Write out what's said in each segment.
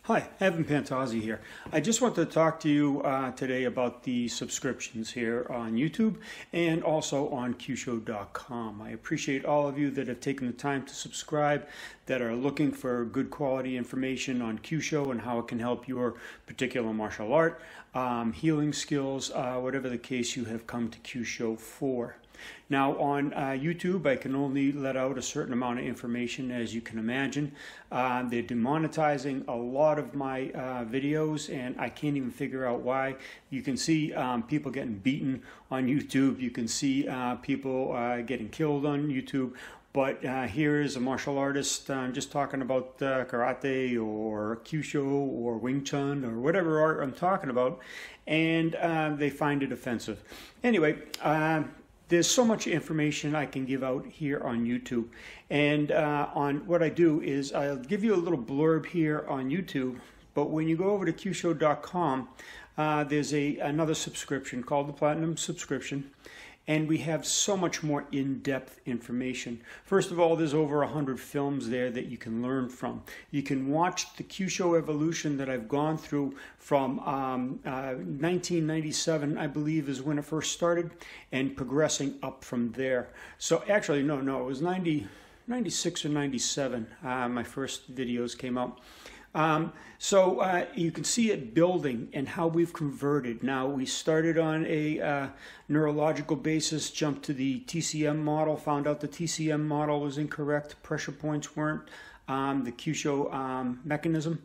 Hi, Evan Pantazi here. I just want to talk to you today about the subscriptions here on YouTube and also on Kyusho.com. I appreciate all of you that have taken the time to subscribe, that are looking for good quality information on Kyusho and how it can help your particular martial art, healing skills, whatever the case you have come to Kyusho for. Now on YouTube, I can only let out a certain amount of information, as you can imagine. They're demonetizing a lot of my videos, and I can't even figure out why. You can see people getting beaten on YouTube. You can see people getting killed on YouTube. But here is a martial artist just talking about karate or Kyusho or Wing Chun or whatever art I'm talking about, and they find it offensive. Anyway, there's so much information I can give out here on YouTube, and on what I do is I'll give you a little blurb here on YouTube, but when you go over to Kyusho.com, there's another subscription called the Platinum subscription, and we have so much more in-depth information. First of all, there's over 100 films there that you can learn from. You can watch the Kyusho evolution that I've gone through from 1997, I believe, is when it first started, and progressing up from there. So actually, no, it was 96 or 97, my first videos came out. So you can see it building and how we've converted. Now, we started on a neurological basis, jumped to the TCM model, found out the TCM model was incorrect, pressure points weren't the Kyusho mechanism.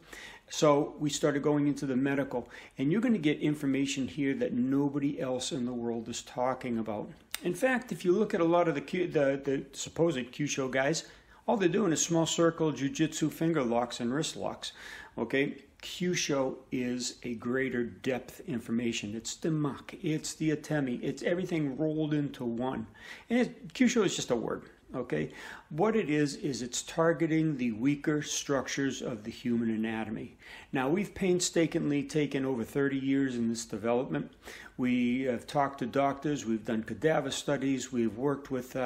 So we started going into the medical, and you're going to get information here that nobody else in the world is talking about. In fact, if you look at a lot of the supposed Kyusho guys, all they're doing is small circle, jiu-jitsu, finger locks, and wrist locks. Okay, Kyusho is a greater depth information. It's the muck, it's the atemi, it's everything rolled into one. And Kyusho is just a word. Okay, what it is it's targeting the weaker structures of the human anatomy. Now, we've painstakingly taken over 30 years in this development. We have talked to doctors, we've done cadaver studies, we've worked with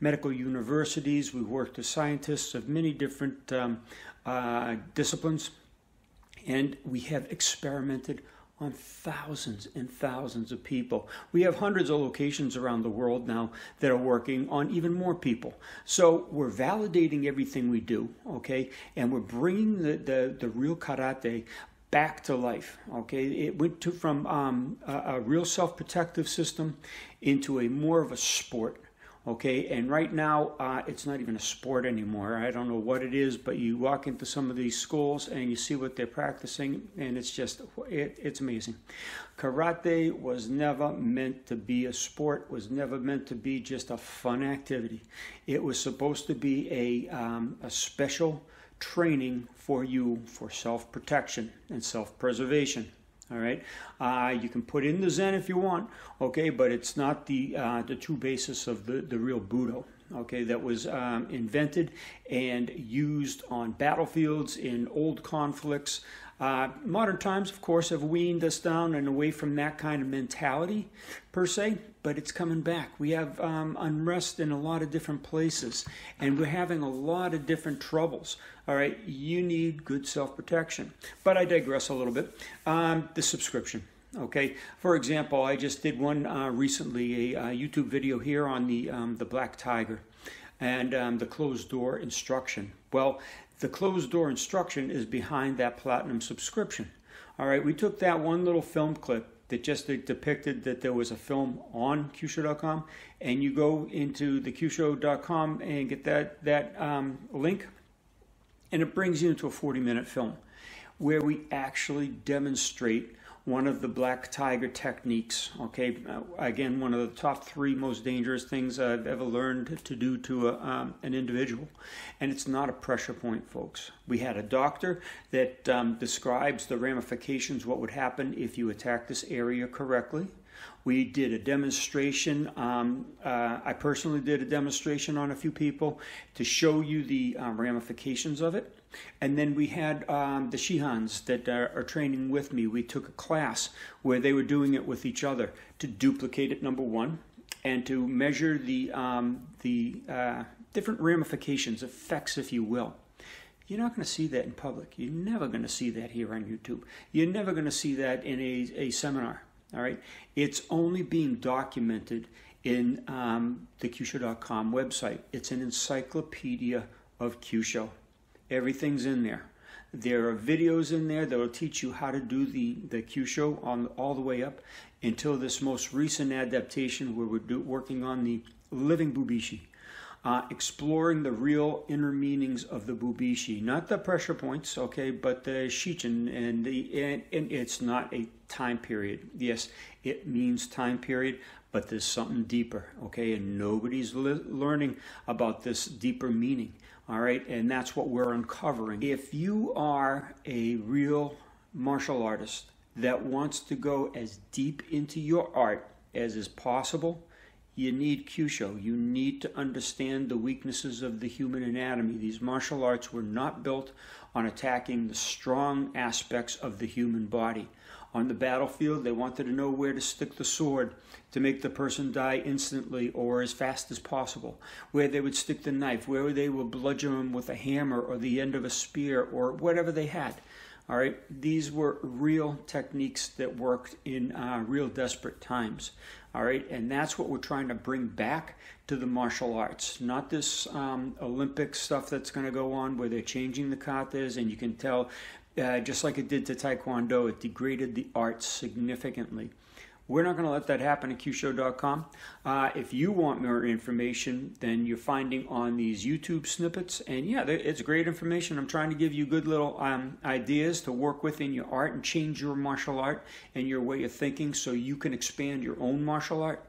medical universities, we've worked with scientists of many different disciplines, and we have experimented on thousands and thousands of people. We have hundreds of locations around the world now that are working on even more people. So we're validating everything we do, okay? And we're bringing the real karate back to life, okay? It went from a real self-protective system into a more of a sport. Okay, and right now it's not even a sport anymore. I don't know what it is, but you walk into some of these schools and you see what they're practicing, and it's just, it's amazing. Karate was never meant to be a sport, was never meant to be just a fun activity. It was supposed to be a special training for you for self-protection and self-preservation. All right, you can put in the Zen if you want, okay, but it's not the true basis of the real Budo, okay, that was invented and used on battlefields in old conflicts. Modern times, of course, have weaned us down and away from that kind of mentality, per se, but it's coming back. We have unrest in a lot of different places, and we're having a lot of different troubles. All right, you need good self-protection. But I digress a little bit. The subscription. Okay, for example, I just did one recently, a YouTube video here on the black tiger and the closed door instruction. Well, the closed door instruction is behind that platinum subscription. All right, we took that one little film clip that just depicted that there was a film on Kyusho.com, and you go into the Kyusho.com and get that link, and it brings you into a 40-minute film where we actually demonstrate one of the black tiger techniques. Okay, again, one of the top 3 most dangerous things I've ever learned to do to an individual, and it's not a pressure point, folks. We had a doctor that describes the ramifications, what would happen if you attack this area correctly. We did a demonstration. I personally did a demonstration on a few people to show you the ramifications of it. And then we had the Shihans that are training with me. We took a class where they were doing it with each other to duplicate it, number one, and to measure the different ramifications, effects, if you will. You're not going to see that in public. You're never going to see that here on YouTube. You're never going to see that in a seminar. All right, it's only being documented in the Kyusho.com website. It's an encyclopedia of Kyusho. Everything's in there. There are videos in there that will teach you how to do the Kyusho all the way up until this most recent adaptation where we're working on the living Bubishi. Exploring the real inner meanings of the Bubishi, not the pressure points, okay, but the Shichen, and it's not a time period. Yes, it means time period, but there's something deeper, okay, and nobody's learning about this deeper meaning, all right, and that's what we're uncovering. If you are a real martial artist that wants to go as deep into your art as is possible, you need Kyusho. You need to understand the weaknesses of the human anatomy. These martial arts were not built on attacking the strong aspects of the human body. On the battlefield, they wanted to know where to stick the sword to make the person die instantly or as fast as possible, where they would stick the knife, where they would bludgeon them with a hammer or the end of a spear or whatever they had. All right, these were real techniques that worked in real desperate times. All right, and that's what we're trying to bring back to the martial arts, not this Olympic stuff that's going to go on where they're changing the katas, and you can tell, just like it did to Taekwondo, it degraded the arts significantly. We're not going to let that happen at Kyusho.com. If you want more information, then you're finding on these YouTube snippets. And yeah, it's great information. I'm trying to give you good little ideas to work with in your art and change your martial art and your way of thinking so you can expand your own martial art.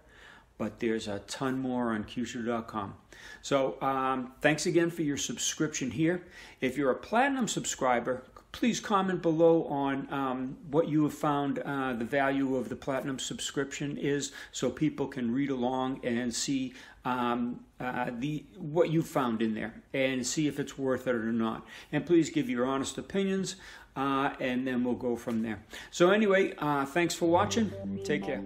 But there's a ton more on Kyusho.com. So thanks again for your subscription here. If you're a Platinum subscriber, please comment below on what you have found the value of the Platinum subscription is, so people can read along and see what you found in there and see if it's worth it or not. And please give your honest opinions, and then we'll go from there. So anyway, thanks for watching. Take care.